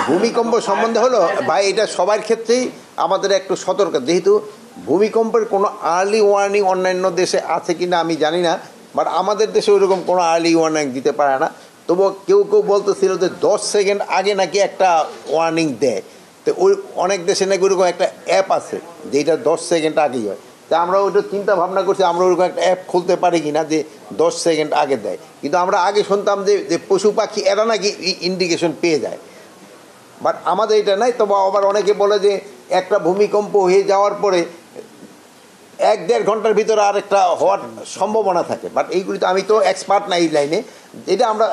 ভূমিকম্প সম্বন্ধে হলো ভাই, এটা সবার ক্ষেত্রেই আমাদের একটু সতর্ক, যেহেতু ভূমিকম্পের কোনো আর্লি ওয়ার্নিং অন্যান্য দেশে আছে কি না আমি জানি না, বাট আমাদের দেশে ওইরকম কোনো আর্লি ওয়ার্নিং দিতে পারে না। তবুও কেউ কেউ বলতেছিল যে 10 সেকেন্ড আগে নাকি একটা ওয়ার্নিং দেয়। তো ওই অনেক দেশে নাকি ওরকম একটা অ্যাপ আছে যেটা 10 সেকেন্ড আগেই হয়। তা আমরা ওইটা চিন্তা ভাবনা করছি আমরা ওরকম একটা অ্যাপ খুলতে পারি কি না যে 10 সেকেন্ড আগে দেয়। কিন্তু আমরা আগে শুনতাম যে পশু পাখি এরা নাকি ইন্ডিকেশন পেয়ে যায়, বাট আমাদের এটা নাই। তবে আবার অনেকে বলে যে একটা ভূমিকম্প হয়ে যাওয়ার পরে 1-1.5 ঘন্টার ভিতরে আরেকটা হওয়ার সম্ভাবনা থাকে, বাট এইগুলি তো আমি তো এক্সপার্ট না এই লাইনে, এটা আমরা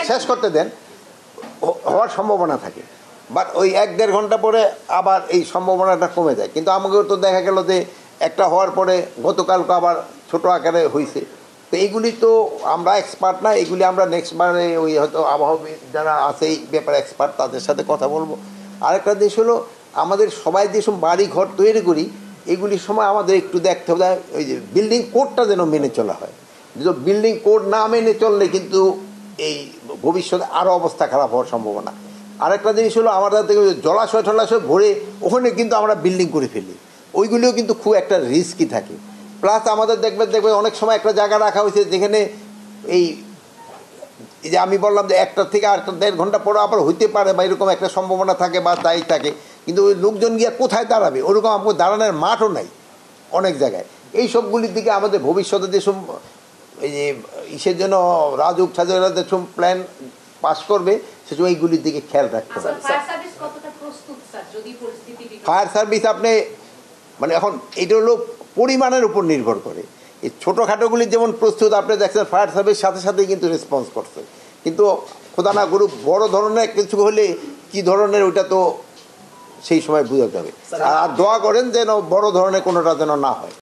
শেষ করতে দেন, হওয়ার সম্ভাবনা থাকে, বাট ওই 1-1.5 ঘন্টা পরে আবার এই সম্ভাবনাটা কমে যায়। কিন্তু আমাকেও তো দেখা গেল যে একটা হওয়ার পরে গতকালকে আবার ছোট আকারে হয়েছে। তো এইগুলি তো আমরা এক্সপার্ট না, এগুলি আমরা নেক্সটবারে ওই হয়তো আবহাওয়া যারা আছে এই ব্যাপারে এক্সপার্ট তাদের সাথে কথা বলবো। আরেকটা দেশ হলো আমাদের সবাই যেসব বাড়ি ঘর তৈরি করি এগুলির সময় আমাদের একটু দেখতে হবে ওই যে বিল্ডিং কোডটা যেন মেনে চলা হয়। যদি বিল্ডিং কোড না মেনে চললে কিন্তু এই ভবিষ্যতে আরও অবস্থা খারাপ হওয়ার সম্ভাবনা। আরেকটা জিনিস হলো আমাদের থেকে জলাশয় টলাশয় ভরে ওখানে কিন্তু আমরা বিল্ডিং করে ফেলি, ওইগুলিও কিন্তু খুব একটা রিস্কি থাকে। প্লাস আমাদের দেখবে অনেক সময় একটা জায়গা রাখা হয়েছে যেখানে এই যে আমি বললাম যে 1টা থেকে 1.5 ঘন্টা পরে আবার হইতে পারে বা এরকম একটা সম্ভাবনা থাকে বা তাই থাকে, কিন্তু ওই লোকজন গিয়ে কোথায় দাঁড়াবে ওরকম আমাকে দাঁড়ানোর মাঠও নাই অনেক জায়গায়। এই সবগুলির দিকে আমাদের ভবিষ্যতে যেসব এই যে ইসের জন্য রাজুক সাজুকরা যেসব প্ল্যান পাস করবে সেসব এইগুলির দিকে খেয়াল রাখতে হবে। ফায়ার সার্ভিস আপনি মানে এখন এটা হলো পরিমাণের উপর নির্ভর করে। এই ছোটোখাটোগুলির যেমন প্রস্তুত আপনি দেখছেন ফায়ার সার্ভিস সাথে সাথেই কিন্তু রেসপন্স করছে, কিন্তু খোদা না করুক বড় ধরনের কিছু হলে কী ধরনের ওইটা তো সেই সময় বুঝাতে হবে। আর দোয়া করেন যেন বড় ধরনের কোনোটা যেন না হয়।